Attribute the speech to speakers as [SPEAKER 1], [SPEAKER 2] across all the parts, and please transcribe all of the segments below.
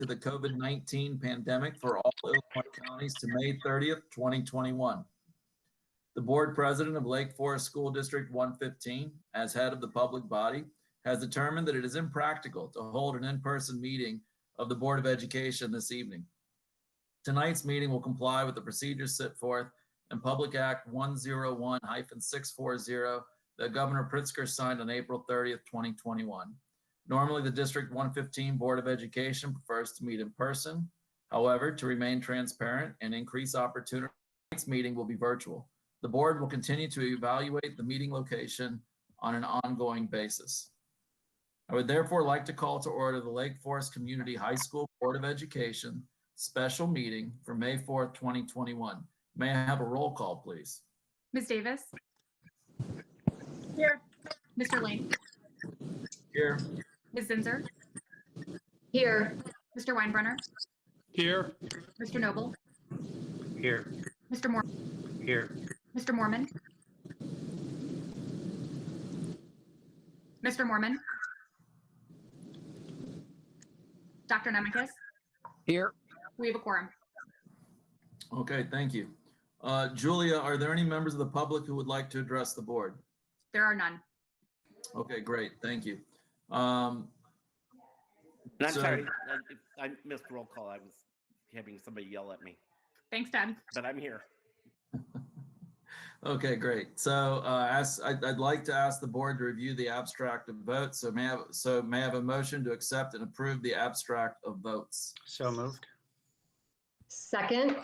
[SPEAKER 1] to the COVID-19 pandemic for all Illinois counties to May 30th, 2021. The board president of Lake Forest School District 115, as head of the public body, has determined that it is impractical to hold an in-person meeting of the Board of Education this evening. Tonight's meeting will comply with the procedures set forth in Public Act 101-640 that Governor Pritzker signed on April 30th, 2021. Normally, the District 115 Board of Education prefers to meet in person. However, to remain transparent and increase opportunity, tonight's meeting will be virtual. The board will continue to evaluate the meeting location on an ongoing basis. I would therefore like to call to order the Lake Forest Community High School Board of Education special meeting for May 4th, 2021. May I have a roll call, please?
[SPEAKER 2] Ms. Davis?
[SPEAKER 3] Here.
[SPEAKER 2] Mr. Lane?
[SPEAKER 1] Here.
[SPEAKER 2] Ms. Zinser?
[SPEAKER 3] Here.
[SPEAKER 2] Mr. Weinbrenner?
[SPEAKER 4] Here.
[SPEAKER 2] Mr. Noble?
[SPEAKER 4] Here.
[SPEAKER 2] Mr. Moore?
[SPEAKER 4] Here.
[SPEAKER 2] Mr. Mormon? Mr. Mormon? Dr. Nemekis?
[SPEAKER 4] Here.
[SPEAKER 2] We have a quorum.
[SPEAKER 1] Okay, thank you. Julia, are there any members of the public who would like to address the board?
[SPEAKER 2] There are none.
[SPEAKER 1] Okay, great, thank you.
[SPEAKER 5] And I'm
[SPEAKER 1] So-
[SPEAKER 5] sorry, I missed roll call. I was having somebody yell at me,
[SPEAKER 2] Thanks, Ted.
[SPEAKER 5] but I'm here.
[SPEAKER 1] Okay, great. So I'd like to ask the board to review the abstract of votes. So may I have a motion to accept and approve the abstract of votes?
[SPEAKER 4] So moved.
[SPEAKER 3] Second.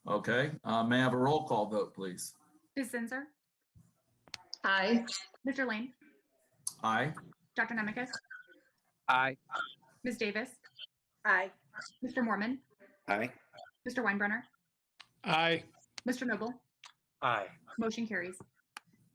[SPEAKER 1] Okay, may I have a roll call vote, please?
[SPEAKER 2] Ms. Zinser?
[SPEAKER 3] Aye.
[SPEAKER 2] Mr. Lane?
[SPEAKER 1] Aye.
[SPEAKER 2] Dr. Nemekis?
[SPEAKER 4] Aye.
[SPEAKER 2] Ms. Davis?
[SPEAKER 3] Aye.
[SPEAKER 2] Mr. Mormon?
[SPEAKER 5] Aye.
[SPEAKER 2] Mr. Weinbrenner?
[SPEAKER 4] Aye.
[SPEAKER 2] Mr. Noble?
[SPEAKER 4] Aye.
[SPEAKER 2] Motion carries.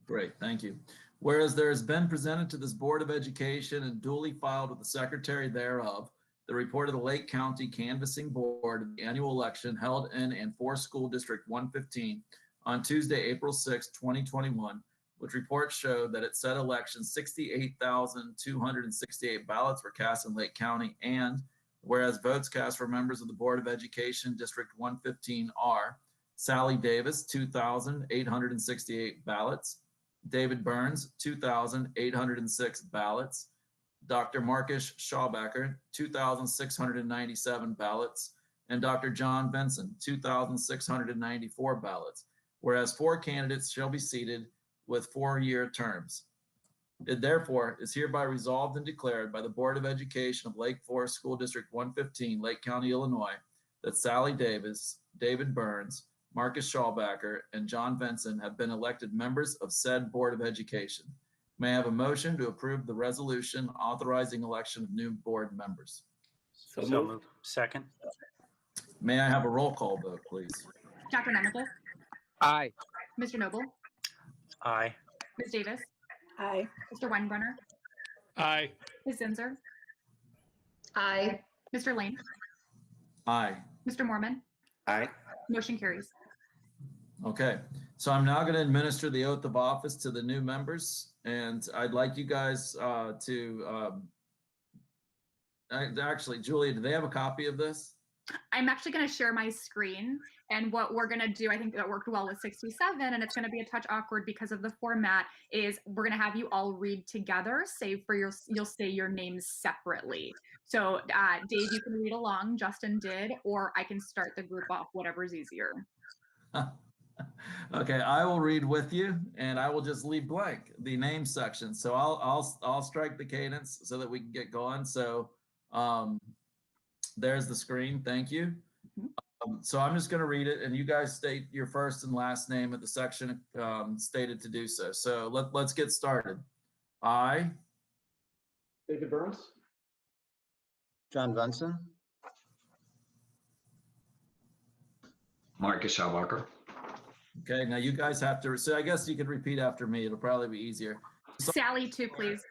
[SPEAKER 1] Great, thank you. Whereas there has been presented to this Board of Education and duly filed with the secretary thereof, the report of the Lake County Canvassing Board of the annual election held in and for School District 115 on Tuesday, April 6, 2021, which report showed that at said election, 68,268 ballots were cast in Lake County, and whereas votes cast for members of the Board of Education District 115 are Sally Davis, 2,868 ballots, David Burns, 2,806 ballots, Dr. Marcus Schaubacker, 2,697 ballots, and Dr. John Benson, 2,694 ballots, whereas 4 candidates shall be seated with 4-year terms. It therefore is hereby resolved and declared by the Board of Education of Lake Forest School District 115, Lake County, Illinois, that Sally Davis, David Burns, Marcus Schaubacker, and John Benson have been elected members of said Board of Education. May I have a motion to approve the resolution authorizing election of new board members?
[SPEAKER 5] So moved.
[SPEAKER 4] Second.
[SPEAKER 1] May I have a roll call vote, please?
[SPEAKER 2] Dr. Nemekis?
[SPEAKER 4] Aye.
[SPEAKER 2] Mr. Noble?
[SPEAKER 4] Aye.
[SPEAKER 2] Ms. Davis?
[SPEAKER 3] Aye.
[SPEAKER 2] Mr. Weinbrenner?
[SPEAKER 4] Aye.
[SPEAKER 2] Ms. Zinser?
[SPEAKER 3] Aye.
[SPEAKER 2] Mr. Lane?
[SPEAKER 1] Aye.
[SPEAKER 2] Mr. Mormon?
[SPEAKER 5] Aye.
[SPEAKER 2] Motion carries.
[SPEAKER 1] Okay, so I'm now going to administer the oath of office to the new members, and I'd like you guys actually, Julia, do they have a copy of this?
[SPEAKER 2] I'm actually going to share my screen, and what we're going to do, I think that worked well with 67, and it's going to be a touch awkward because of the format, is we're going to have you all read together, save for you'll say your names separately. So Dave, you can read along, Justin did, or I can start the group off, whatever's easier.
[SPEAKER 1] Okay, I will read with you, and I will just leave blank the name section. So I'll strike the cadence so that we can get going. So there's the screen. Thank you. So I'm just going to read it, and you guys state your first and last name at the section stated to do so. So let's get started. I,
[SPEAKER 6] David Burns.
[SPEAKER 7] John Benson.
[SPEAKER 8] Marcus Schaubacker.
[SPEAKER 1] okay, now you guys have to, so I guess you can repeat after me. It'll probably be easier. So,
[SPEAKER 2] Sally, too, please.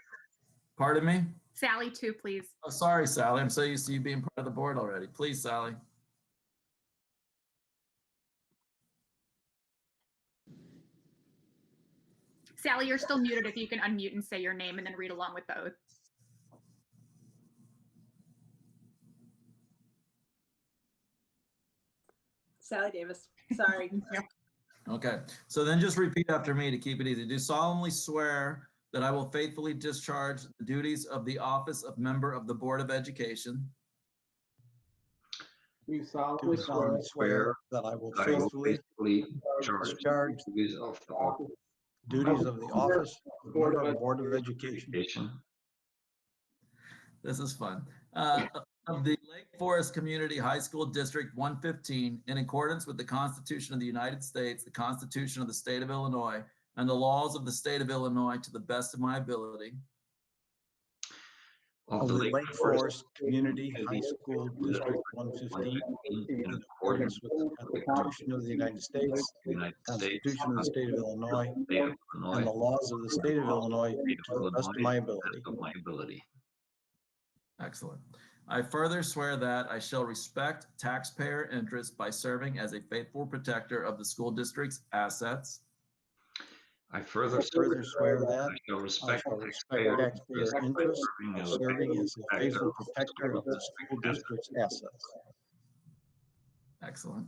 [SPEAKER 1] pardon me?
[SPEAKER 2] Sally, too, please.
[SPEAKER 1] Oh, sorry, Sally. I'm so used to you being part of the board already. Please, Sally.
[SPEAKER 2] Sally, you're still muted. If you can unmute and say your name and then read along with the oath.
[SPEAKER 3] Sally Davis. Sorry.
[SPEAKER 1] Okay, so then just repeat after me to keep it easy. Do solemnly swear that I will faithfully discharge the duties of the office of member of the Board of Education
[SPEAKER 6] Do
[SPEAKER 7] Do solemnly swear that I will faithfully discharge the
[SPEAKER 6] duties of the office
[SPEAKER 7] duties of the office of member of the Board of Education
[SPEAKER 1] This is fun. Of the Lake Forest Community High School District 115, in accordance with the Constitution of the United States, the Constitution of the State of Illinois, and the laws of the State of Illinois to the best of my ability.
[SPEAKER 7] of the Lake Forest Community High School District 115 in accordance with the Constitution of the United States, the Constitution of the State of Illinois, and the laws of the State of Illinois to the best of my ability.
[SPEAKER 1] Excellent. I further swear that I shall respect taxpayer interests by serving as a faithful protector of the school district's assets.
[SPEAKER 8] I further
[SPEAKER 7] swear that
[SPEAKER 8] I shall
[SPEAKER 7] I
[SPEAKER 8] respect
[SPEAKER 7] shall respect taxpayer interests by serving as a faithful protector of the school district's assets.
[SPEAKER 1] Excellent.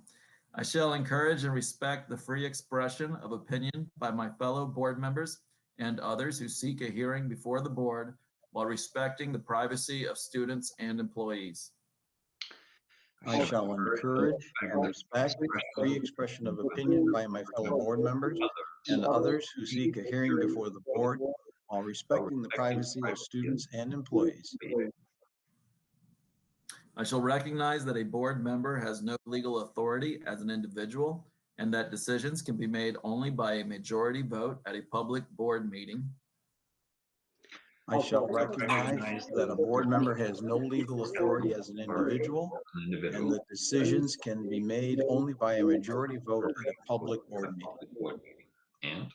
[SPEAKER 1] I shall encourage and respect the free expression of opinion by my fellow board members and others who seek a hearing before the board while respecting the privacy of students and employees.
[SPEAKER 7] I shall encourage and respect the free expression of opinion by my fellow board members and others who seek a hearing before the board while respecting the privacy of students and employees.
[SPEAKER 1] I shall recognize that a board member has no legal authority as an individual and that decisions can be made only by a majority vote at a public board meeting.
[SPEAKER 7] I shall recognize that a board member has no legal authority as an individual and that decisions can be made only by a majority vote at a public board meeting.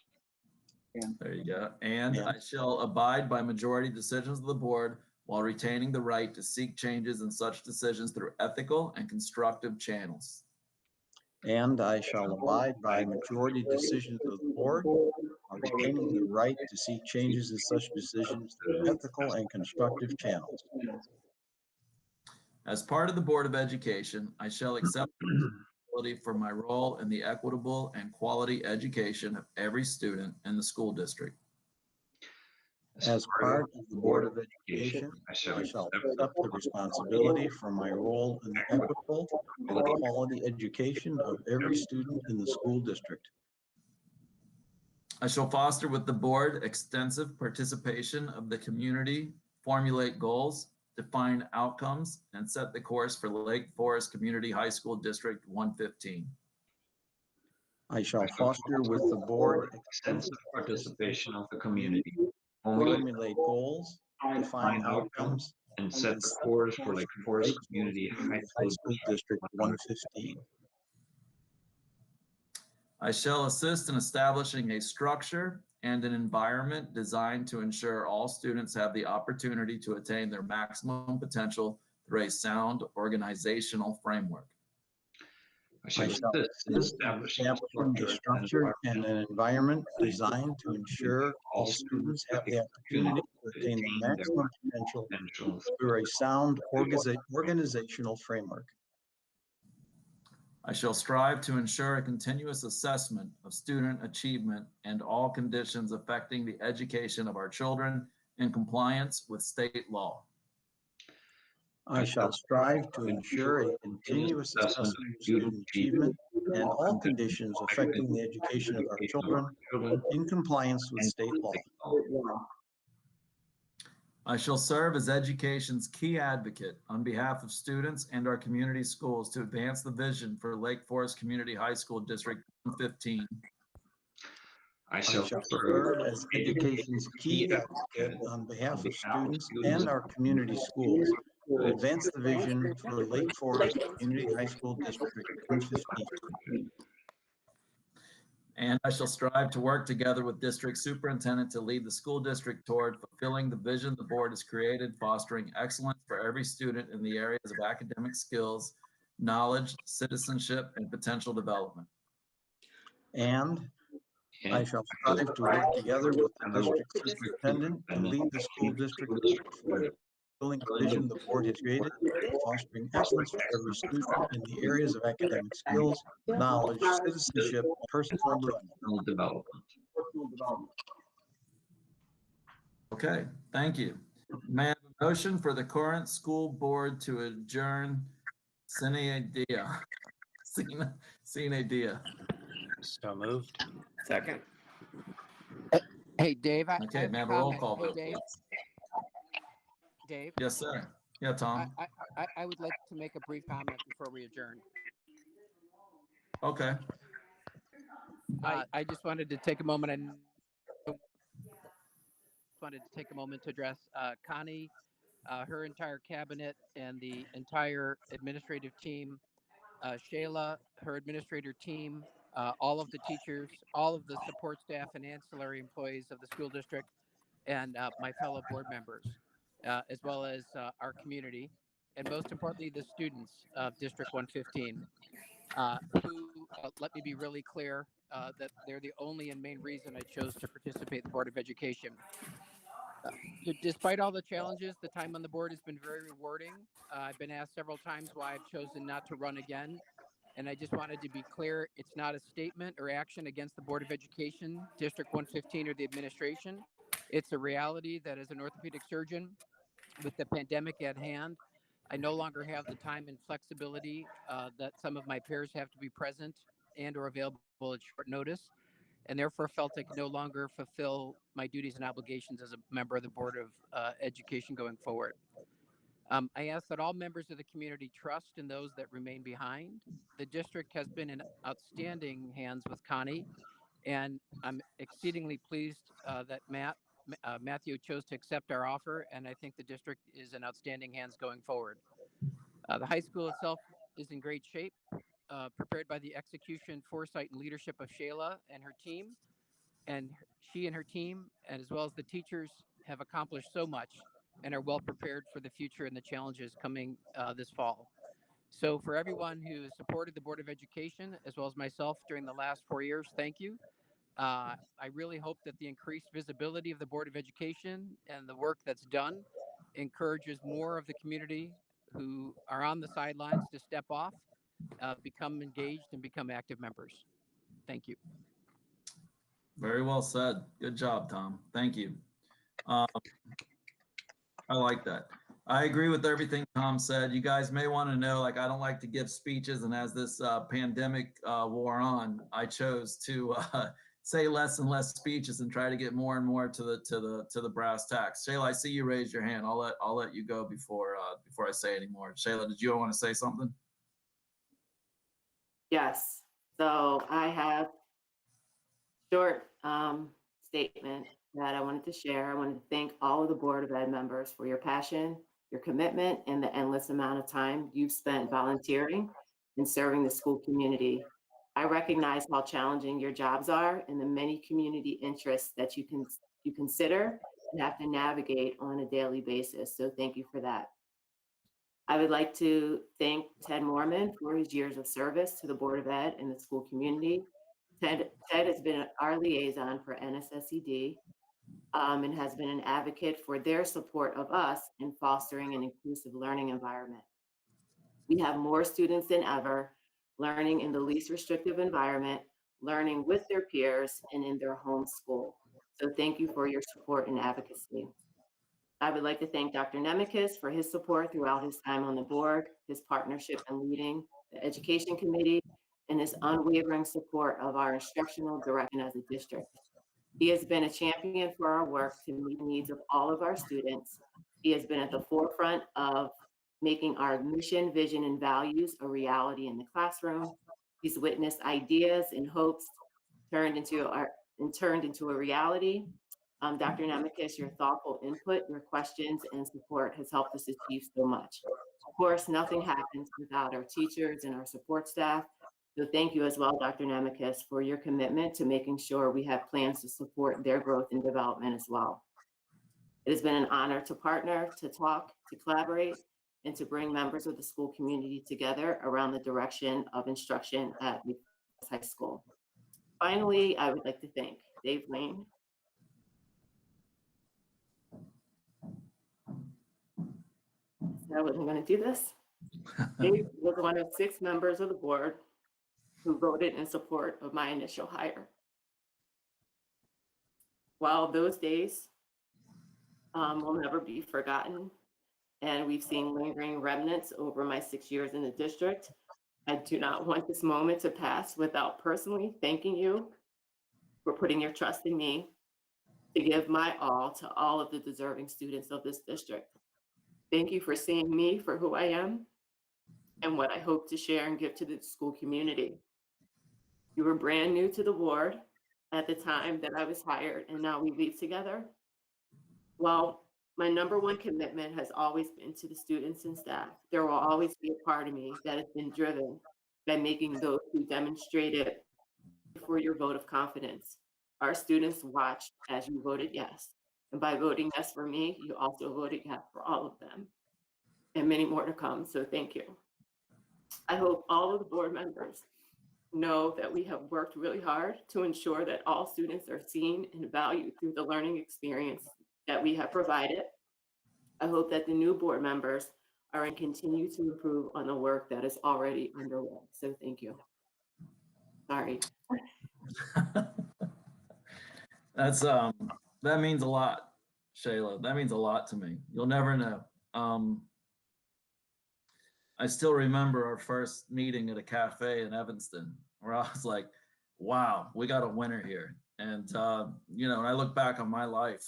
[SPEAKER 8] And
[SPEAKER 1] There you go. And I shall abide by majority decisions of the board while retaining the right to seek changes in such decisions through ethical and constructive channels.
[SPEAKER 7] And I shall abide by majority decisions of the board while retaining the right to seek changes in such decisions through ethical and constructive channels.
[SPEAKER 1] As part of the Board of Education, I shall accept responsibility for my role in the equitable and quality education of every student in the school district.
[SPEAKER 7] As part of the Board of Education, I shall accept the responsibility for my role in the equitable and quality education of every student in the school district.
[SPEAKER 1] I shall foster with the board extensive participation of the community, formulate goals, define outcomes, and set the course for Lake Forest Community High School District 115.
[SPEAKER 7] I shall foster with the board
[SPEAKER 8] extensive participation of the community,
[SPEAKER 7] formulate goals, define outcomes,
[SPEAKER 8] and set the course for Lake Forest Community High
[SPEAKER 7] School District 115.
[SPEAKER 1] I shall assist in establishing a structure and an environment designed to ensure all students have the opportunity to attain their maximum potential through a sound organizational framework.
[SPEAKER 8] I shall assist in establishing
[SPEAKER 7] a structure and an environment designed to ensure all students have the opportunity to attain their maximum potential through a sound organizational framework.
[SPEAKER 1] I shall strive to ensure a continuous assessment of student achievement and all conditions affecting the education of our children in compliance with state law.
[SPEAKER 7] I shall strive to ensure a continuous assessment of student achievement and all conditions affecting the education of our children in compliance with state law.
[SPEAKER 1] I shall serve as education's key advocate on behalf of students and our community schools to advance the vision for Lake Forest Community High School District 115.
[SPEAKER 8] I shall
[SPEAKER 7] serve as education's key advocate on behalf of students and our community schools to advance the vision for Lake Forest Community High School District 115.
[SPEAKER 1] And I shall strive to work together with district superintendent to lead the school district toward fulfilling the vision the board has created, fostering excellence for every student in the areas of academic skills, knowledge, citizenship, and potential development.
[SPEAKER 7] And I shall strive to work together with the district superintendent to lead the school district toward fulfilling the vision the board has created, fostering excellence for every student in the areas of academic skills, knowledge, citizenship, and personal development.
[SPEAKER 1] Okay, thank you. May I have a motion for the current school board to adjourn sine dia? Sine dia.
[SPEAKER 4] So moved.
[SPEAKER 5] Second.
[SPEAKER 9] Hey, Dave, I
[SPEAKER 1] Okay,
[SPEAKER 9] have
[SPEAKER 1] may I
[SPEAKER 9] a
[SPEAKER 1] have a roll
[SPEAKER 9] comment.
[SPEAKER 1] call
[SPEAKER 9] Hey,
[SPEAKER 1] vote,
[SPEAKER 9] Dave,
[SPEAKER 1] please?
[SPEAKER 9] Dave,
[SPEAKER 1] Yes, sir. Yeah,
[SPEAKER 9] I,
[SPEAKER 1] Tom.
[SPEAKER 9] I would like to make a brief comment before we adjourn.
[SPEAKER 1] Okay.
[SPEAKER 9] I just wanted to take a moment and to address Connie, her entire cabinet, and the entire administrative team. Shayla, her administrator team, all of the teachers, all of the support staff and ancillary employees of the school district, and my fellow board members, as well as our community, and most importantly, the students of District 115, who, let me be really clear, that they're the only and main reason I chose to participate in the Board of Education. Despite all the challenges, the time on the board has been very rewarding. I've been asked several times why I've chosen not to run again. And I just wanted to be clear, it's not a statement or action against the Board of Education, District 115, or the administration. It's a reality that as an orthopedic surgeon, with the pandemic at hand, I no longer have the time and flexibility that some of my peers have to be present and or available at short notice, and therefore felt I could no longer fulfill my duties and obligations as a member of the Board of Education going forward. I ask that all members of the community trust in those that remain behind. The district has been in outstanding hands with Connie, and I'm exceedingly pleased that Matthew chose to accept our offer, and I think the district is in outstanding hands going forward. The high school itself is in great shape, prepared by the execution, foresight, and leadership of Shayla and her team. And she and her team, and as well as the teachers, have accomplished so much and are well prepared for the future and the challenges coming this fall. So for everyone who supported the Board of Education, as well as myself during the last 4 years, thank you. I really hope that the increased visibility of the Board of Education and the work that's done encourages more of the community who are on the sidelines to step off, become engaged, and become active members. Thank you.
[SPEAKER 1] Very well said. Good job, Tom. Thank you. I like that. I agree with everything Tom said. You guys may want to know, like, I don't like to give speeches, and as this pandemic wore on, I chose to say less and less speeches and try to get more and more to the brass tacks. Shayla, I see you raise your hand. I'll let you go before I say any more. Shayla, did you want to say something?
[SPEAKER 10] Yes. So I have short statement that I wanted to share. I wanted to thank all of the Board of Ed members for your passion, your commitment, and the endless amount of time you've spent volunteering and serving the school community. I recognize how challenging your jobs are and the many community interests that you consider and have to navigate on a daily basis. So thank you for that. I would like to thank Ted Mormon for his years of service to the Board of Ed and the school community. Ted has been our liaison for NSSED and has been an advocate for their support of us in fostering an inclusive learning environment. We have more students than ever learning in the least restrictive environment, learning with their peers and in their home school. So thank you for your support and advocacy. I would like to thank Dr. Nemekis for his support throughout his time on the board, his partnership in leading the Education Committee, and his unwavering support of our instructional direction as a district. He has been a champion for our work to meet the needs of all of our students. He has been at the forefront of making our mission, vision, and values a reality in the classroom. He's witnessed ideas and hopes turned into a reality. Dr. Nemekis, your thoughtful input, your questions, and support has helped us achieve so much. Of course, nothing happens without our teachers and our support staff. So thank you as well, Dr. Nemekis, for your commitment to making sure we have plans to support their growth and development as well. It has been an honor to partner, to talk, to collaborate, and to bring members of the school community together around the direction of instruction at High School. Finally, I would like to thank Dave Lane, I wasn't going to do this. Dave was one of 6 members of the board who voted in support of my initial hire. While those days will never be forgotten, and we've seen lingering remnants over my 6 years in the district, I do not want this moment to pass without personally thanking you for putting your trust in me to give my all to all of the deserving students of this district. Thank you for seeing me for who I am and what I hope to share and give to the school community. You were brand new to the board at the time that I was hired, and now we leave together. Well, my number one commitment has always been to the students and staff. There will always be a part of me that has been driven by making those who demonstrated for your vote of confidence. Our students watched as you voted yes. And by voting yes for me, you also voted yes for all of them, and many more to come. So thank you. I hope all of the board members know that we have worked really hard to ensure that all students are seen and valued through the learning experience that we have provided. I hope that the new board members are and continue to improve on the work that is already underway. So thank you. Sorry.
[SPEAKER 1] That's that means a lot, Shayla. That means a lot to me. You'll never know. I still remember our first meeting at a cafe in Evanston where I was like, wow, we got a winner here. And you know, when I look back on my life,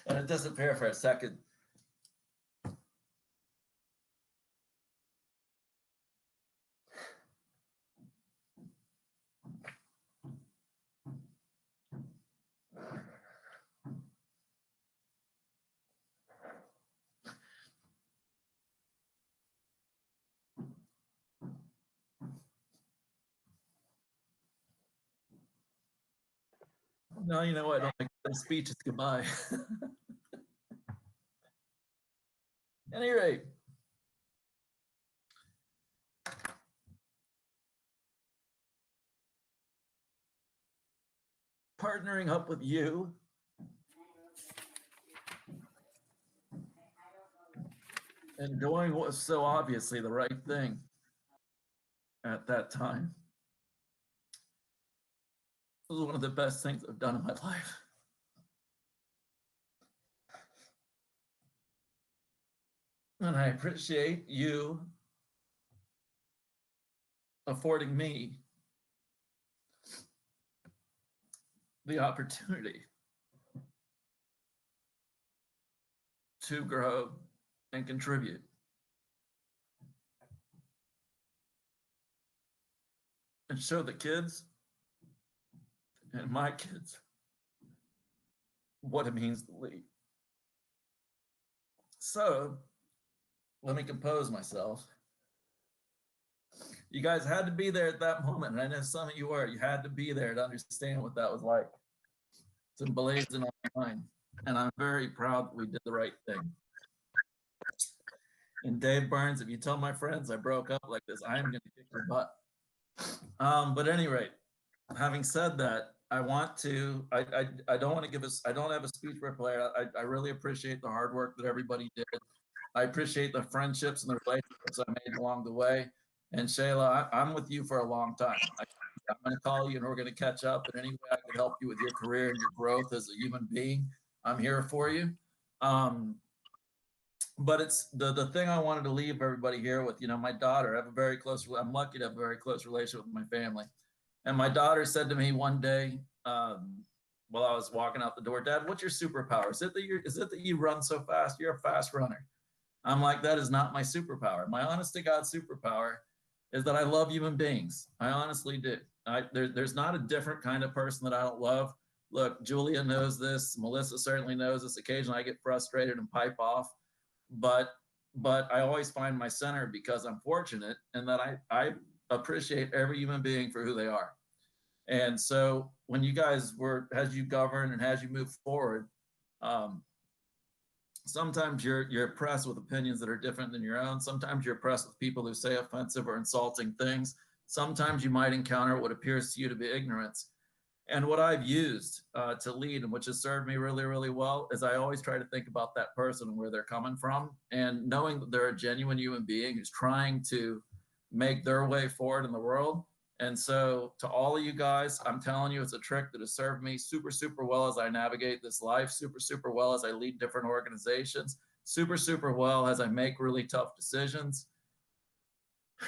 [SPEAKER 1] and it disappeared for a second. No, you know what? I don't like the speech. It's goodbye. At any rate, partnering up with you and doing what was so obviously the right thing at that time was one of the best things I've done in my life. And I appreciate you affording me the opportunity to grow and contribute. And show the kids and my kids what it means to lead. So let me compose myself. You guys had to be there at that moment, and I know some of you were. You had to be there to understand what that was like. It's emblazoned on my mind, and I'm very proud that we did the right thing. And Dave Burns, if you tell my friends I broke up like this, I am going to kick your butt. But at any rate, having said that, I want to, I don't want to give us, I don't have a speech player. I really appreciate the hard work that everybody did. I appreciate the friendships and the relationships I made along the way. And Shayla, I'm with you for a long time. I'm going to call you and we're going to catch up. In any way I can help you with your career and your growth as a human being, I'm here for you. But it's the thing I wanted to leave everybody here with, you know, my daughter, I have a very close, I'm lucky to have a very close relationship with my family. And my daughter said to me one day, while I was walking out the door, Dad, what's your superpower? Is it that you run so fast? You're a fast runner. I'm like, that is not my superpower. My honest to God superpower is that I love human beings. I honestly do. There's not a different kind of person that I don't love. Look, Julia knows this. Melissa certainly knows this. Occasionally I get frustrated and pipe off, but I always find my center because I'm fortunate and that I appreciate every human being for who they are. And so when you guys as you govern and as you move forward, sometimes you're oppressed with opinions that are different than your own. Sometimes you're oppressed with people who say offensive or insulting things. Sometimes you might encounter what appears to you to be ignorance. And what I've used to lead, and which has served me really, really well, is I always try to think about that person and where they're coming from, and knowing that they're a genuine human being who's trying to make their way forward in the world. And so to all of you guys, I'm telling you, it's a trick that has served me super, super well as I navigate this life, super, super well as I lead different organizations, super, super well as I make really tough decisions.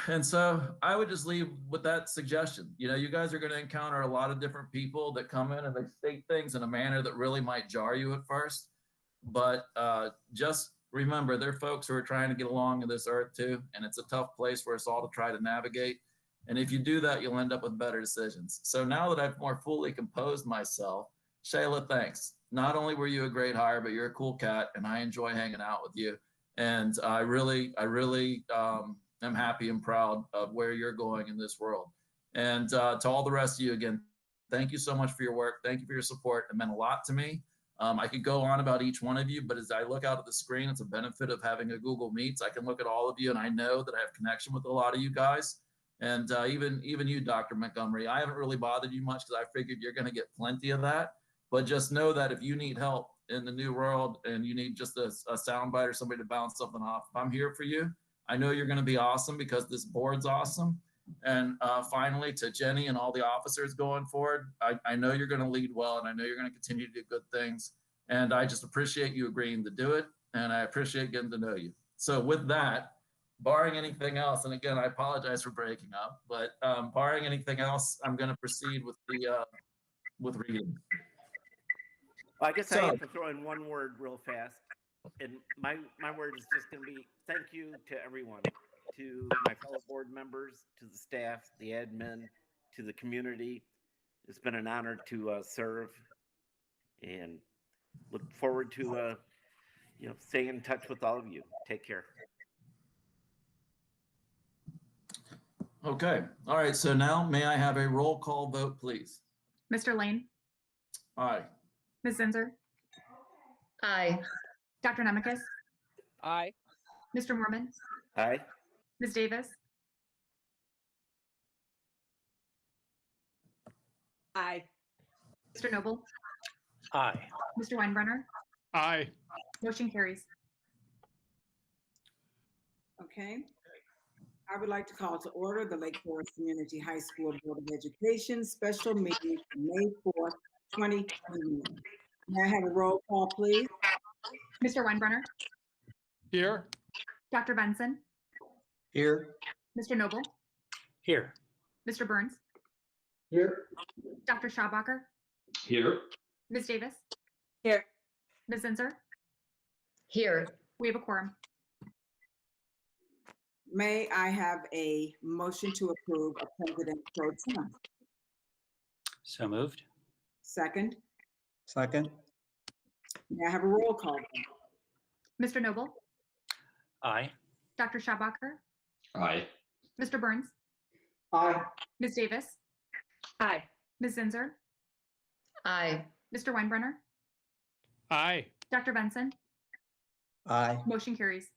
[SPEAKER 1] And so I would just leave with that suggestion. You know, you guys are going to encounter a lot of different people that come in and they state things in a manner that really might jar you at first. But just remember, they're folks who are trying to get along in this earth too. And it's a tough place for us all to try to navigate. And if you do that, you'll end up with better decisions. So now that I've more fully composed myself, Shayla, thanks. Not only were you a great hire, but you're a cool cat and I enjoy hanging out with you. And I really am happy and proud of where you're going in this world. And to all the rest of you, again, thank you so much for your work. Thank you for your support. It meant a lot to me. I could go on about each one of you, but as I look out at the screen, it's a benefit of having a Google Meets. I can look at all of you and I know that I have connection with a lot of you guys. And even you, Dr. Montgomery, I haven't really bothered you much because I figured you're going to get plenty of that. But just know that if you need help in the new world and you need just a soundbite or somebody to bounce something off, I'm here for you. I know you're going to be awesome because this board's awesome. And finally, to Jenny and all the officers going forward, I know you're going to lead well and I know you're going to continue to do good things. And I just appreciate you agreeing to do it. And I appreciate getting to know you. So with that, barring anything else, and again, I apologize for breaking up, but barring anything else, I'm going to proceed with the with reading.
[SPEAKER 5] Well, I guess I have to throw in one word real fast. And my word is just going to be thank you to everyone, to my fellow board members, to the staff, the admin, to the community. It's been an honor to serve and look forward to staying in touch with all of you. Take care.
[SPEAKER 1] Okay. All right. So now may I have a roll call vote, please?
[SPEAKER 2] Mr. Lane,
[SPEAKER 1] Aye.
[SPEAKER 2] Ms. Zinzer,
[SPEAKER 3] Aye.
[SPEAKER 2] Dr. Nemekis,
[SPEAKER 9] Aye.
[SPEAKER 2] Mr. Mormon,
[SPEAKER 5] Aye.
[SPEAKER 2] Ms. Davis,
[SPEAKER 3] Aye.
[SPEAKER 2] Mr. Noble,
[SPEAKER 4] Aye.
[SPEAKER 2] Mr. Weinbrenner.
[SPEAKER 6] Aye.
[SPEAKER 2] Motion carries.
[SPEAKER 11] Okay. I would like to call to order the Lake Forest Community High School Board of Education special meeting for May 4th, 2021. May I have a roll call, please?
[SPEAKER 2] Mr. Weinbrenner,
[SPEAKER 6] Here.
[SPEAKER 2] Dr. Benson,
[SPEAKER 7] Here.
[SPEAKER 2] Mr. Noble,
[SPEAKER 4] Here.
[SPEAKER 2] Mr. Burns,
[SPEAKER 6] Here.
[SPEAKER 2] Dr. Schabacher,
[SPEAKER 8] Here.
[SPEAKER 2] Ms. Davis,
[SPEAKER 3] Here.
[SPEAKER 2] Ms. Zinzer.
[SPEAKER 3] Here.
[SPEAKER 2] We have a quorum.
[SPEAKER 11] May I have a motion to approve a President Pro Tem?
[SPEAKER 4] So moved.
[SPEAKER 11] Second.
[SPEAKER 7] Second.
[SPEAKER 11] May I have a roll call?
[SPEAKER 2] Mr. Noble,
[SPEAKER 4] Aye.
[SPEAKER 2] Dr. Schabacher,
[SPEAKER 8] Aye.
[SPEAKER 2] Mr. Burns,
[SPEAKER 6] Aye.
[SPEAKER 2] Ms. Davis,
[SPEAKER 3] Aye.
[SPEAKER 2] Ms. Zinzer,
[SPEAKER 3] Aye.
[SPEAKER 2] Mr. Weinbrenner,
[SPEAKER 6] Aye.
[SPEAKER 2] Dr. Benson.
[SPEAKER 7] Aye.
[SPEAKER 2] Motion carries.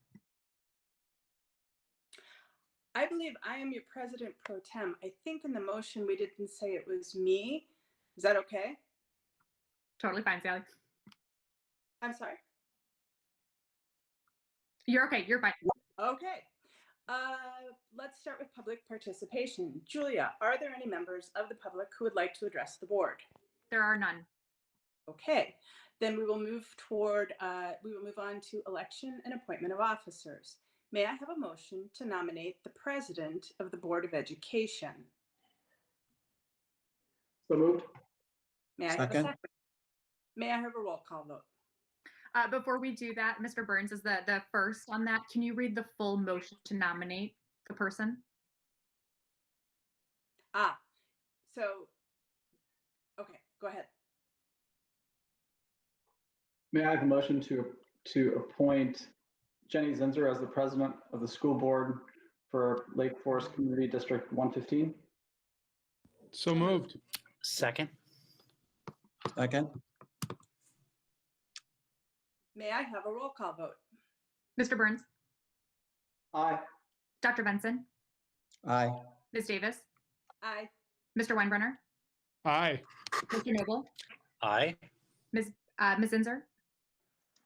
[SPEAKER 12] I believe I am your president pro tem. I think in the motion we didn't say it was me. Is that okay?
[SPEAKER 2] Totally fine, Sally.
[SPEAKER 12] I'm sorry.
[SPEAKER 2] You're okay. You're fine.
[SPEAKER 12] Okay. Let's start with public participation. Julia, are there any members of the public who would like to address the board?
[SPEAKER 2] There are none.
[SPEAKER 12] Okay, then we will move on to election and appointment of officers. May I have a motion to nominate the president of the Board of Education?
[SPEAKER 6] So moved.
[SPEAKER 12] May I have a
[SPEAKER 7] Second.
[SPEAKER 12] second? May I have a roll call vote?
[SPEAKER 2] Before we do that, Mr. Burns is the first on that. Can you read the full motion to nominate the person?
[SPEAKER 12] Okay, go ahead.
[SPEAKER 6] May I have a motion to appoint Jenny Zinzer as the president of the school board for Lake Forest Community District 115? So moved.
[SPEAKER 4] Second.
[SPEAKER 7] Second.
[SPEAKER 12] May I have a roll call vote?
[SPEAKER 2] Mr. Burns,
[SPEAKER 6] Aye.
[SPEAKER 2] Dr. Benson,
[SPEAKER 7] Aye.
[SPEAKER 2] Ms. Davis,
[SPEAKER 12] Aye.
[SPEAKER 2] Mr. Weinbrenner,
[SPEAKER 13] Aye.
[SPEAKER 2] Mr. Noble,
[SPEAKER 4] Aye.
[SPEAKER 2] Ms. Zinzer,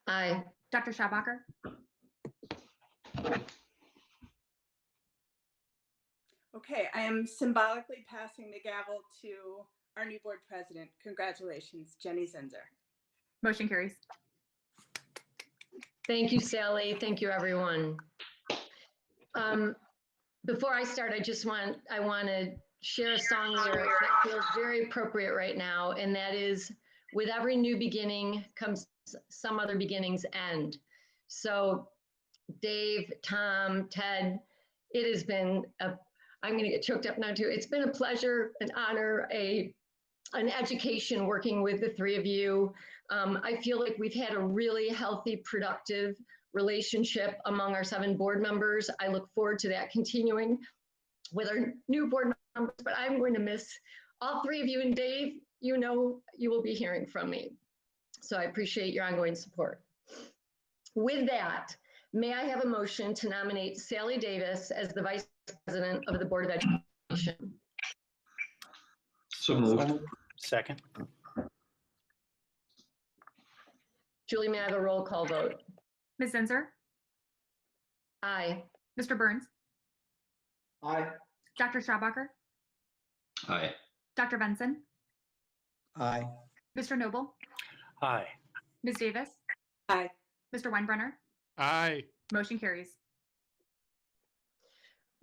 [SPEAKER 3] Aye.
[SPEAKER 2] Dr. Schabacher,
[SPEAKER 12] Okay, I am symbolically passing the gavel to our new board president. Congratulations, Jenny Zinzer.
[SPEAKER 2] motion carries.
[SPEAKER 3] Thank you, Sally. Thank you, everyone. Before I start, I want to share a song lyric that feels very appropriate right now, and that is, with every new beginning comes some other beginning's end. So Dave, Tom, Ted, it has been I'm going to get choked up now too. It's been a pleasure, an honor, an education working with the three of you. I feel like we've had a really healthy, productive relationship among our 7 board members. I look forward to that continuing with our new board members, but I'm going to miss all 3 of you. And Dave, you know, you will be hearing from me. So I appreciate your ongoing support. With that, may I have a motion to nominate Sally Davis as the Vice President of the Board of Education?
[SPEAKER 8] So moved.
[SPEAKER 4] Second.
[SPEAKER 3] Julie, may I have a roll call vote?
[SPEAKER 2] Ms. Zinzer,
[SPEAKER 3] Aye.
[SPEAKER 2] Mr. Burns,
[SPEAKER 6] Aye.
[SPEAKER 2] Dr. Schabacher,
[SPEAKER 8] Aye.
[SPEAKER 2] Dr. Benson,
[SPEAKER 7] Aye.
[SPEAKER 2] Mr. Noble,
[SPEAKER 4] Aye.
[SPEAKER 2] Ms. Davis,
[SPEAKER 12] Aye.
[SPEAKER 2] Mr. Weinbrenner,
[SPEAKER 13] Aye.
[SPEAKER 2] motion carries.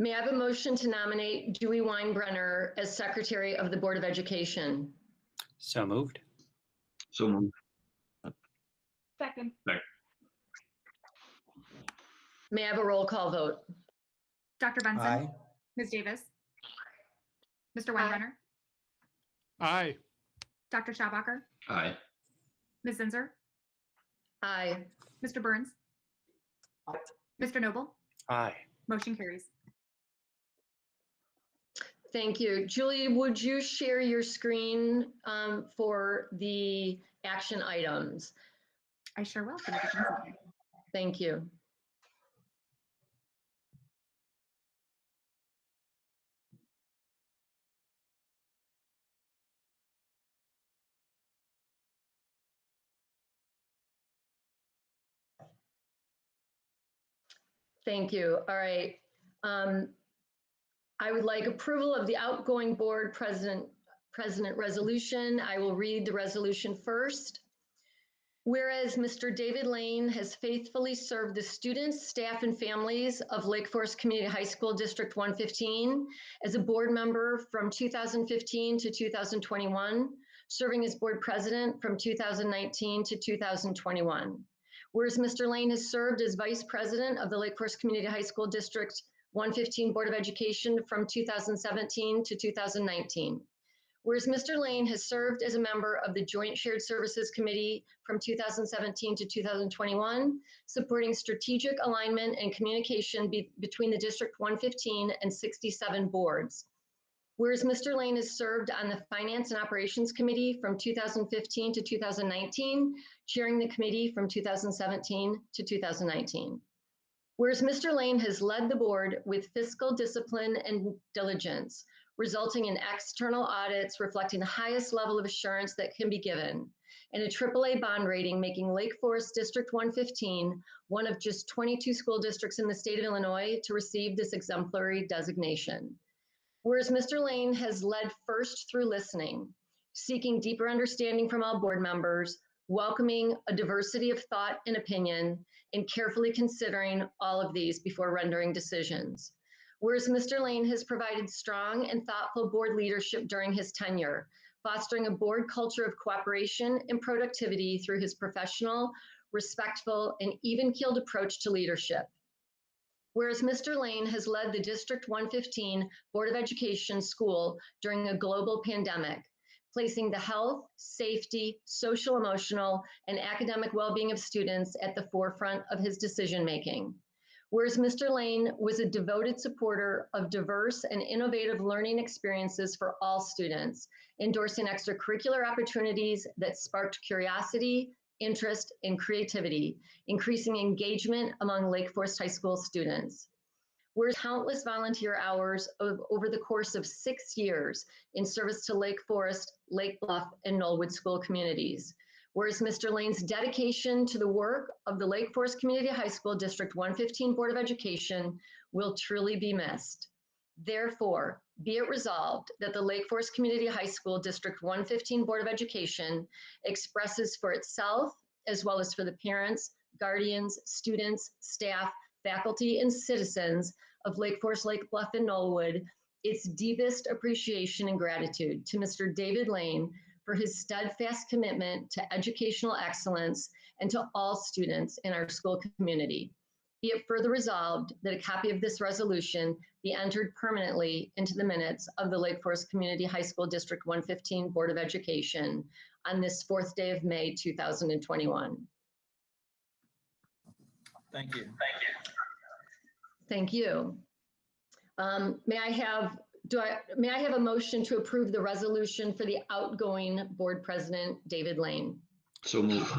[SPEAKER 3] May I have a motion to nominate Dewey Weinbrenner as Secretary of the Board of Education?
[SPEAKER 4] So moved.
[SPEAKER 8] So moved.
[SPEAKER 2] Second.
[SPEAKER 3] May I have a roll call vote?
[SPEAKER 2] Dr. Benson,
[SPEAKER 7] Aye.
[SPEAKER 2] Ms. Davis, Mr. Weinbrenner,
[SPEAKER 13] Aye.
[SPEAKER 2] Dr. Schabacher,
[SPEAKER 8] Aye.
[SPEAKER 2] Ms. Zinzer,
[SPEAKER 3] Aye.
[SPEAKER 2] Mr. Burns, Mr. Noble,
[SPEAKER 4] Aye.
[SPEAKER 2] motion carries.
[SPEAKER 3] Thank you. Julie, would you share your screen for the action items?
[SPEAKER 2] I sure will. Give me just 1 second.
[SPEAKER 3] Thank you. Thank you. All right. I would like approval of the outgoing board president resolution. I will read the resolution first. Whereas Mr. David Lane has faithfully served the students, staff, and families of Lake Forest Community High School District 115 as a board member from 2015 to 2021, serving as board president from 2019 to 2021. Whereas Mr. Lane has served as vice president of the Lake Forest Community High School District 115 Board of Education from 2017 to 2019. Whereas Mr. Lane has served as a member of the Joint Shared Services Committee from 2017 to 2021, supporting strategic alignment and communication between the District 115 and 67 boards. Whereas Mr. Lane has served on the Finance and Operations Committee from 2015 to 2019, chairing the committee from 2017 to 2019. Whereas Mr. Lane has led the board with fiscal discipline and diligence, resulting in external audits reflecting the highest level of assurance that can be given, and a AAA bond rating making Lake Forest District 115 one of just 22 school districts in the state of Illinois to receive this exemplary designation. Whereas Mr. Lane has led first through listening, seeking deeper understanding from all board members, welcoming a diversity of thought and opinion, and carefully considering all of these before rendering decisions. Whereas Mr. Lane has provided strong and thoughtful board leadership during his tenure, fostering a board culture of cooperation and productivity through his professional, respectful, and even-keeled approach to leadership. Whereas Mr. Lane has led the District 115 Board of Education school during a global pandemic, placing the health, safety, social, emotional, and academic well-being of students at the forefront of his decision-making. Whereas Mr. Lane was a devoted supporter of diverse and innovative learning experiences for all students, endorsing extracurricular opportunities that sparked curiosity, interest, and creativity, increasing engagement among Lake Forest High School students. Whereas countless volunteer hours over the course of 6 years in service to Lake Forest, Lake Bluff, and Knollwood school communities. Whereas Mr. Lane's dedication to the work of the Lake Forest Community High School District 115 Board of Education will truly be missed. Therefore, be it resolved that the Lake Forest Community High School District 115 Board of Education expresses for itself, as well as for the parents, guardians, students, staff, faculty, and citizens of Lake Forest, Lake Bluff, and Knollwood, its deepest appreciation and gratitude to Mr. David Lane for his steadfast commitment to educational excellence and to all students in our school community. Be it further resolved that a copy of this resolution be entered permanently into the minutes of the Lake Forest Community High School District 115 Board of Education on this 4th day of May, 2021.
[SPEAKER 1] Thank you.
[SPEAKER 3] Thank you. May I have a motion to approve the resolution for the outgoing board president, David Lane?
[SPEAKER 8] So moved.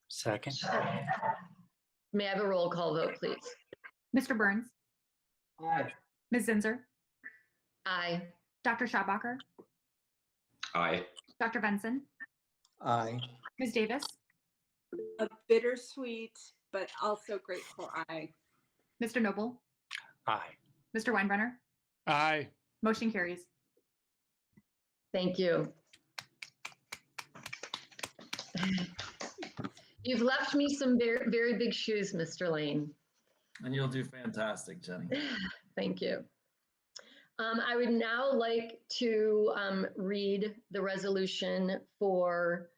[SPEAKER 4] Second.
[SPEAKER 3] May I have a roll call vote, please?
[SPEAKER 2] Mr. Burns,
[SPEAKER 6] Aye.
[SPEAKER 2] Ms. Zinser,
[SPEAKER 3] Aye.
[SPEAKER 2] Dr. Schabacher,
[SPEAKER 8] Aye.
[SPEAKER 2] Dr. Benson,
[SPEAKER 7] Aye.
[SPEAKER 2] Ms. Davis,
[SPEAKER 12] A bittersweet, but also grateful aye.
[SPEAKER 2] Mr. Noble,
[SPEAKER 4] Aye.
[SPEAKER 2] Mr. Weinbrenner.
[SPEAKER 13] Aye.
[SPEAKER 2] Motion carries.
[SPEAKER 3] Thank you. You've left me some very, very big shoes, Mr. Lane.
[SPEAKER 1] And you'll do fantastic, Jenny.
[SPEAKER 3] Thank you. I would now like to read the resolution for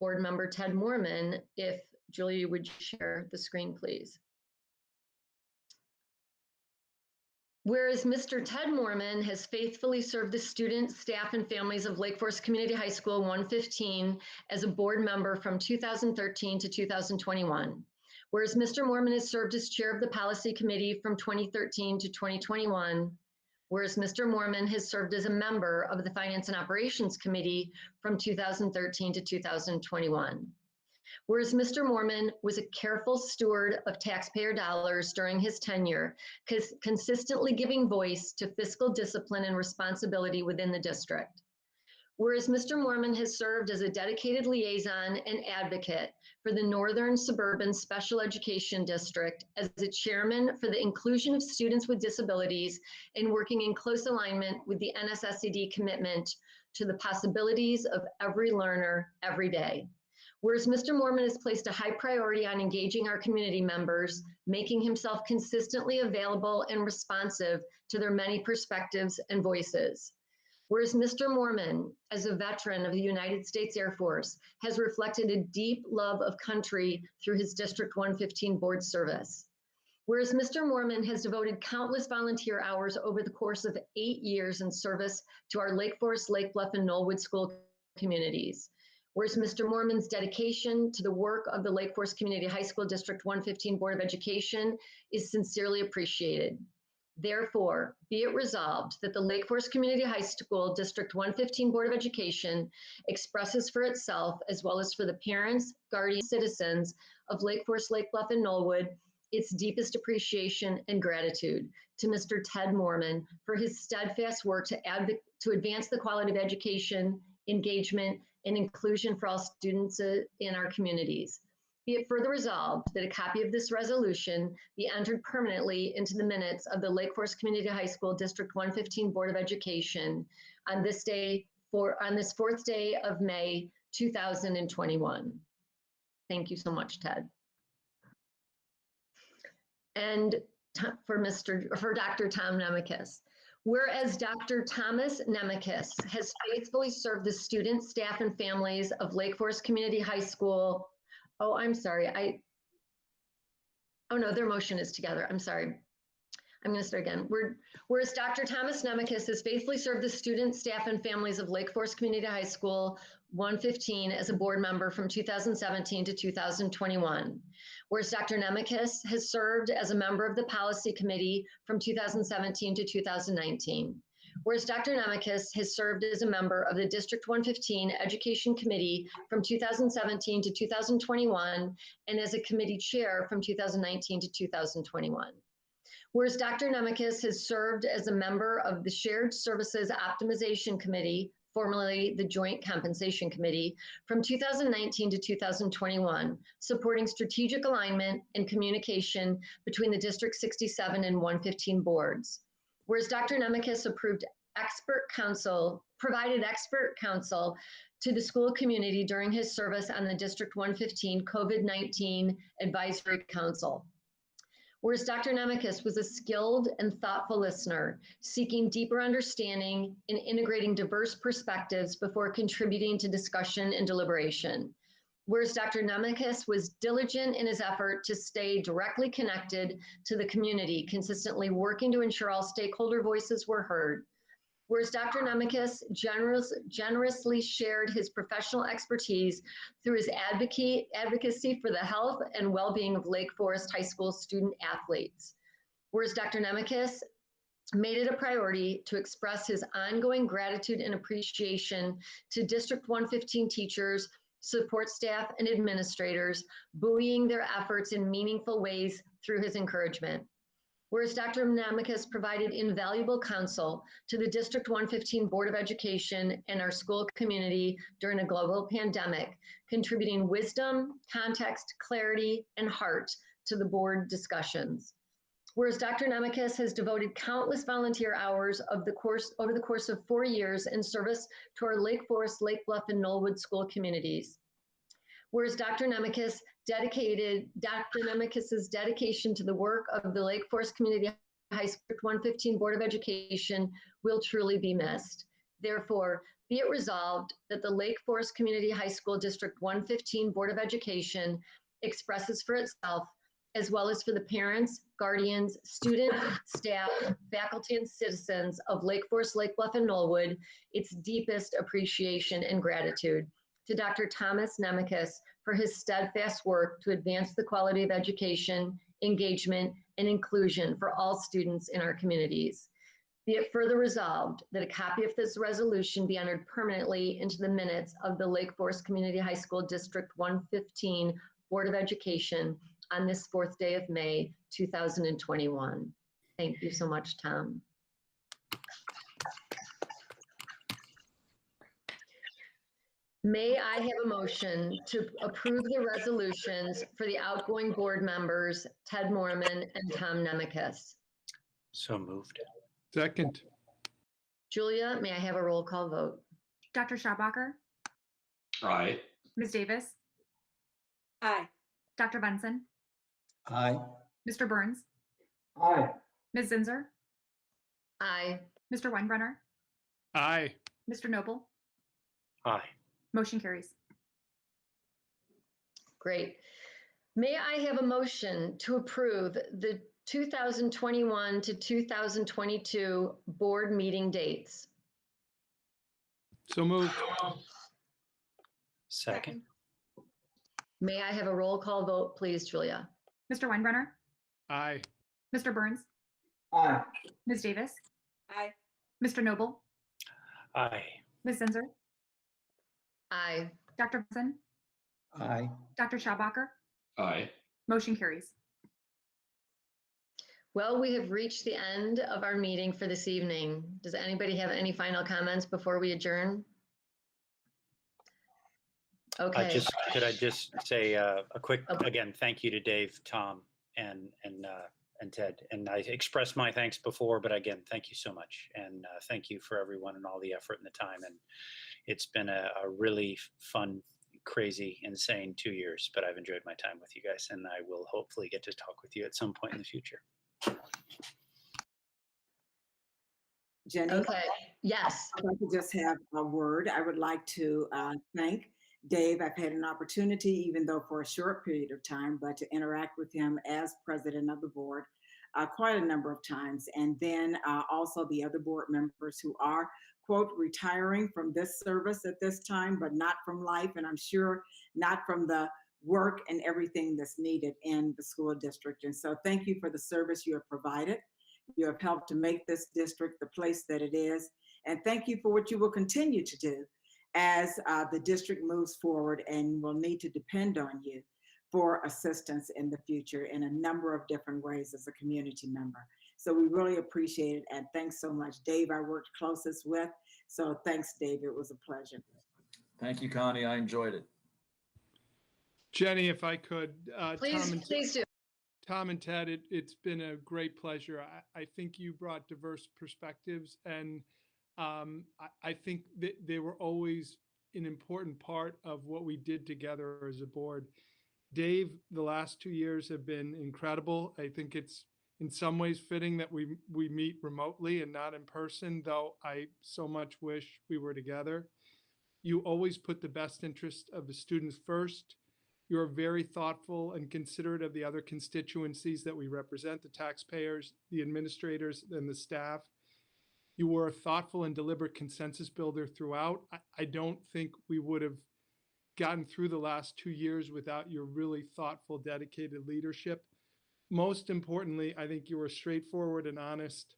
[SPEAKER 3] Board Member Ted Moorman. If Julia would share the screen, please. Whereas Mr. Ted Moorman has faithfully served the students, staff, and families of Lake Forest Community High School 115 as a board member from 2013 to 2021. Whereas Mr. Moorman has served as chair of the policy committee from 2013 to 2021. Whereas Mr. Moorman has served as a member of the Finance and Operations Committee from 2013 to 2021. Whereas Mr. Moorman was a careful steward of taxpayer dollars during his tenure, consistently giving voice to fiscal discipline and responsibility within the district. Whereas Mr. Moorman has served as a dedicated liaison and advocate for the Northern Suburban Special Education District as the chairman for the inclusion of students with disabilities and working in close alignment with the NSSED commitment to the possibilities of every learner every day. Whereas Mr. Moorman has placed a high priority on engaging our community members, making himself consistently available and responsive to their many perspectives and voices. Whereas Mr. Moorman, as a veteran of the United States Air Force, has reflected a deep love of country through his District 115 board service. Whereas Mr. Moorman has devoted countless volunteer hours over the course of 8 years in service to our Lake Forest, Lake Bluff, and Knollwood school communities. Whereas Mr. Moorman's dedication to the work of the Lake Forest Community High School District 115 Board of Education is sincerely appreciated. Therefore, be it resolved that the Lake Forest Community High School District 115 Board of Education expresses for itself, as well as for the parents, guardians, citizens of Lake Forest, Lake Bluff, and Knollwood, its deepest appreciation and gratitude to Mr. Ted Moorman for his steadfast work to advance the quality of education, engagement, and inclusion for all students in our communities. Be it further resolved that a copy of this resolution be entered permanently into the minutes of the Lake Forest Community High School District 115 Board of Education on this 4th day of May 2021. Thank you so much, Ted. And for Dr. Tom Nemekis. Whereas Dr. Thomas Nemekis has faithfully served the students, staff, and families of Lake Forest Community High School. Oh, I'm sorry. Oh no, their motion is together. I'm sorry. I'm going to start again. Whereas Dr. Thomas Nemekis has faithfully served the students, staff, and families of Lake Forest Community High School 115 as a board member from 2017 to 2021. Whereas Dr. Nemekis has served as a member of the policy committee from 2017 to 2019. Whereas Dr. Nemekis has served as a member of the District 115 Education Committee from 2017 to 2021 and as a committee chair from 2019 to 2021. Whereas Dr. Nemekis has served as a member of the Shared Services Optimization Committee, formerly the Joint Compensation Committee, from 2019 to 2021, supporting strategic alignment and communication between the District 67 and 115 boards. Whereas Dr. Nemekis provided expert counsel to the school community during his service on the District 115 COVID-19 Advisory Council. Whereas Dr. Nemekis was a skilled and thoughtful listener, seeking deeper understanding and integrating diverse perspectives before contributing to discussion and deliberation. Whereas Dr. Nemekis was diligent in his effort to stay directly connected to the community, consistently working to ensure all stakeholder voices were heard. Whereas Dr. Nemekis generously shared his professional expertise through his advocacy for the health and well-being of Lake Forest High School student athletes. Whereas Dr. Nemekis made it a priority to express his ongoing gratitude and appreciation to District 115 teachers, support staff, and administrators, buoying their efforts in meaningful ways through his encouragement. Whereas Dr. Nemekis provided invaluable counsel to the District 115 Board of Education and our school community during a global pandemic, contributing wisdom, context, clarity, and heart to the board discussions. Whereas Dr. Nemekis has devoted countless volunteer hours over the course of 4 years in service to our Lake Forest, Lake Bluff, and Knollwood school communities. Whereas Dr. Nemekis's dedication to the work of the Lake Forest Community High School 115 Board of Education will truly be missed. Therefore, be it resolved that the Lake Forest Community High School District 115 Board of Education expresses for itself, as well as for the parents, guardians, student, staff, faculty, and citizens of Lake Forest, Lake Bluff, and Knollwood, its deepest appreciation and gratitude to Dr. Thomas Nemekis for his steadfast work to advance the quality of education, engagement, and inclusion for all students in our communities. Be it further resolved that a copy of this resolution be entered permanently into the minutes of the Lake Forest Community High School District 115 Board of Education on this 4th day of May, 2021. Thank you so much, Tom. May I have a motion to approve the resolutions for the outgoing board members, Ted Mormon and Tom Nemekis?
[SPEAKER 4] So moved.
[SPEAKER 13] Second.
[SPEAKER 3] Julia, may I have a roll call vote?
[SPEAKER 2] Dr. Schabacher,
[SPEAKER 8] Aye.
[SPEAKER 2] Ms. Davis,
[SPEAKER 12] Aye.
[SPEAKER 2] Dr. Benson,
[SPEAKER 7] Aye.
[SPEAKER 2] Mr. Burns,
[SPEAKER 6] Aye.
[SPEAKER 2] Ms. Zinser,
[SPEAKER 3] Aye.
[SPEAKER 2] Mr. Weinbrenner,
[SPEAKER 13] Aye.
[SPEAKER 2] Mr. Noble.
[SPEAKER 4] Aye.
[SPEAKER 2] Motion carries.
[SPEAKER 3] Great. May I have a motion to approve the 2021 to 2022 board meeting dates?
[SPEAKER 13] So moved.
[SPEAKER 4] Second.
[SPEAKER 3] May I have a roll call vote, please, Julia?
[SPEAKER 2] Mr. Weinbrenner,
[SPEAKER 13] Aye.
[SPEAKER 2] Mr. Burns,
[SPEAKER 6] Aye.
[SPEAKER 2] Ms. Davis,
[SPEAKER 12] Aye.
[SPEAKER 2] Mr. Noble,
[SPEAKER 4] Aye.
[SPEAKER 2] Ms. Zinser,
[SPEAKER 3] Aye.
[SPEAKER 2] Dr. Benson,
[SPEAKER 7] Aye.
[SPEAKER 2] Dr. Schabacher.
[SPEAKER 8] Aye.
[SPEAKER 2] Motion carries.
[SPEAKER 3] Well, we have reached the end of our meeting for this evening. Does anybody have any final comments before we adjourn? Okay.
[SPEAKER 4] Could I just say a quick, again, thank you to Dave, Tom, and Ted. And I expressed my thanks before, but again, thank you so much. And thank you for everyone and all the effort and the time. And it's been a really fun, crazy, insane 2 years, but I've enjoyed my time with you guys, and I will hopefully get to talk with you at some point in the future.
[SPEAKER 11] Jenny?
[SPEAKER 3] Okay, yes.
[SPEAKER 11] If I could just have a word, I would like to thank Dave. I've had an opportunity, even though for a short period of time, but to interact with him as president of the board quite a number of times. And then also the other board members who are, quote, retiring from this service at this time, but not from life. And I'm sure not from the work and everything that's needed in the school district. And so thank you for the service you have provided. You have helped to make this district the place that it is. And thank you for what you will continue to do as the district moves forward, and will need to depend on you for assistance in the future in a number of different ways as a community member. So we really appreciate it. And thanks so much. Dave, I worked closest with. So thanks, Dave. It was a pleasure.
[SPEAKER 1] Thank you, Connie. I enjoyed it.
[SPEAKER 13] Jenny, if I could,
[SPEAKER 3] Please do.
[SPEAKER 13] Tom and Ted, it's been a great pleasure. I think you brought diverse perspectives, and I think that they were always an important part of what we did together as a board. Dave, the last 2 years have been incredible. I think it's in some ways fitting that we meet remotely and not in person, though I so much wish we were together. You always put the best interest of the students first. You're very thoughtful and considerate of the other constituencies that we represent, the taxpayers, the administrators, and the staff. You were a thoughtful and deliberate consensus builder throughout. I don't think we would have gotten through the last 2 years without your really thoughtful, dedicated leadership. Most importantly, I think you were straightforward and honest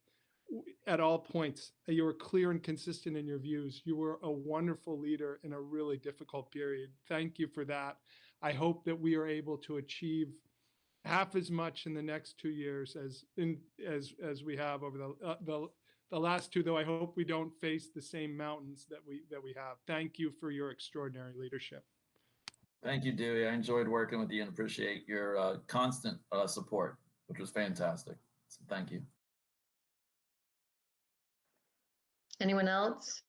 [SPEAKER 13] at all points. You were clear and consistent in your views. You were a wonderful leader in a really difficult period. Thank you for that. I hope that we are able to achieve half as much in the next 2 years as we have over the last 2, though I hope we don't face the same mountains that we have. Thank you for your extraordinary leadership.
[SPEAKER 1] Thank you, Dewey. I enjoyed working with you and appreciate your constant support, which was fantastic. So thank you.
[SPEAKER 3] Anyone else?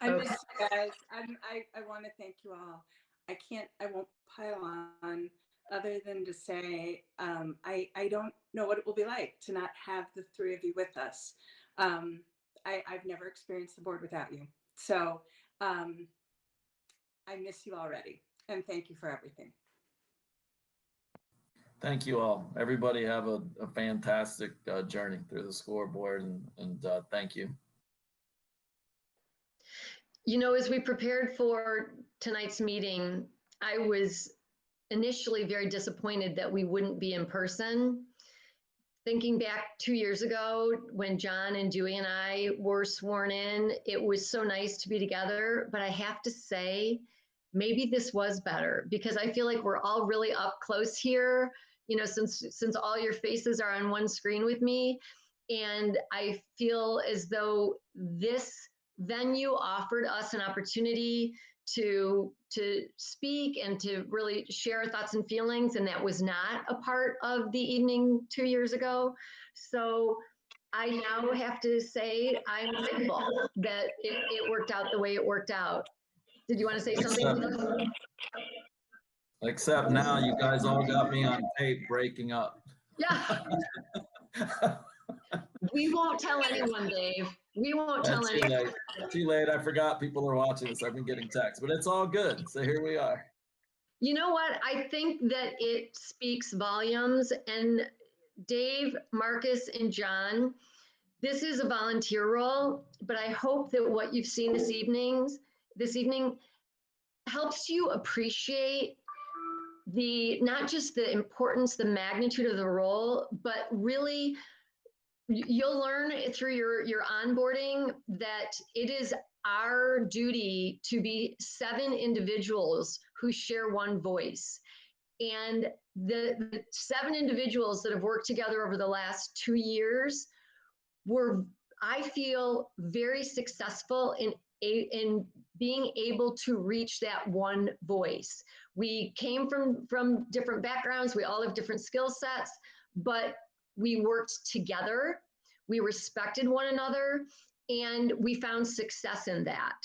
[SPEAKER 12] I miss you guys. I want to thank you all. I won't pile on other than to say, I don't know what it will be like to not have the three of you with us. I've never experienced the board without you. So I miss you already. And thank you for everything.
[SPEAKER 1] Thank you all. Everybody have a fantastic journey through the scoreboard, and thank you.
[SPEAKER 3] You know, as we prepared for tonight's meeting, I was initially very disappointed that we wouldn't be in person. Thinking back 2 years ago when John and Dewey and I were sworn in, it was so nice to be together, but I have to say, maybe this was better because I feel like we're all really up close here, you know, since all your faces are on one screen with me. And I feel as though this venue offered us an opportunity to speak and to really share our thoughts and feelings, and that was not a part of the evening 2 years ago. So I now have to say I'm grateful that it worked out the way it worked out. Did you want to say something?
[SPEAKER 1] Except now you guys all got me on tape breaking up.
[SPEAKER 3] Yeah. We won't tell anyone, Dave. We won't tell anyone.
[SPEAKER 1] Too late. I forgot people are watching this. I've been getting texts, but it's all good. So here we are.
[SPEAKER 3] You know what? I think that it speaks volumes. And Dave, Marcus, and John, this is a volunteer role, but I hope that what you've seen this evening helps you appreciate not just the importance, the magnitude of the role, but really you'll learn through your onboarding that it is our duty to be 7 individuals who share one voice. And the 7 individuals that have worked together over the last 2 years were, I feel, very successful in being able to reach that one voice. We came from different backgrounds. We all have different skill sets, but we worked together, we respected one another, and we found success in that.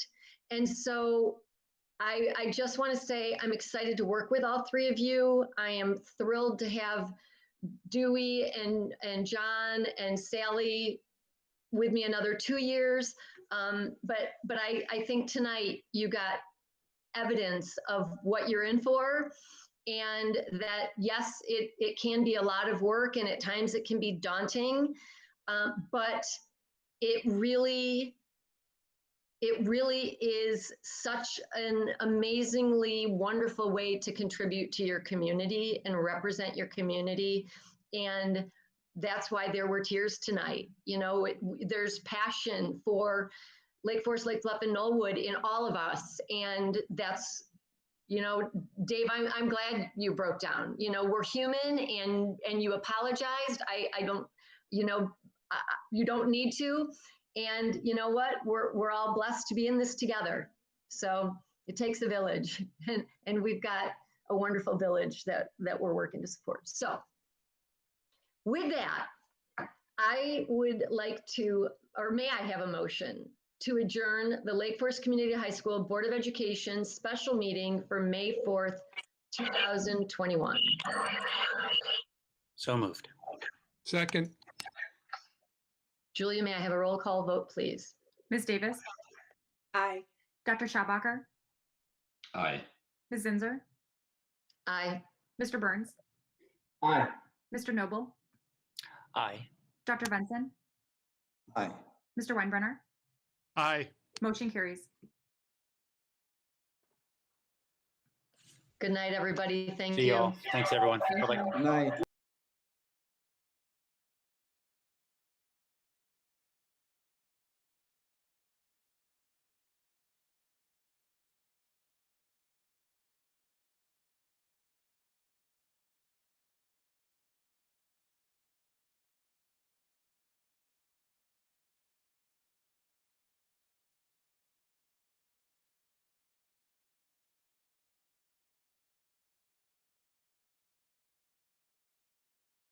[SPEAKER 3] And so I just want to say I'm excited to work with all 3 of you. I am thrilled to have Dewey and John and Sally with me another 2 years. But I think tonight you got evidence of what you're in for. And that, yes, it can be a lot of work and at times it can be daunting, but it really is such an amazingly wonderful way to contribute to your community and represent your community. And that's why there were tears tonight. You know, there's passion for Lake Forest, Lake Bluff, and Knollwood in all of us. And that's, you know, Dave, I'm glad you broke down. You know, we're human, and you apologized. I don't, you know, you don't need to. And you know what? We're all blessed to be in this together. So it takes a village, and we've got a wonderful village that we're working to support. So with that, I would like to, or may I have a motion to adjourn the Lake Forest Community High School Board of Education special meeting for May 4th, 2021.
[SPEAKER 4] So moved.
[SPEAKER 13] Second.
[SPEAKER 3] Julia, may I have a roll call vote, please?
[SPEAKER 2] Ms. Davis,
[SPEAKER 12] Aye.
[SPEAKER 2] Dr. Schabacher,
[SPEAKER 8] Aye.
[SPEAKER 2] Ms. Zinser,
[SPEAKER 3] Aye.
[SPEAKER 2] Mr. Burns,
[SPEAKER 6] Aye.
[SPEAKER 2] Mr. Noble,
[SPEAKER 4] Aye.
[SPEAKER 2] Dr. Benson,
[SPEAKER 7] Aye.
[SPEAKER 2] Mr. Weinbrenner.
[SPEAKER 13] Aye.
[SPEAKER 2] Motion carries.
[SPEAKER 3] Good night, everybody. Thank
[SPEAKER 4] See
[SPEAKER 3] you.
[SPEAKER 4] you all. Thanks, everyone. Bye-bye.
[SPEAKER 7] Good night.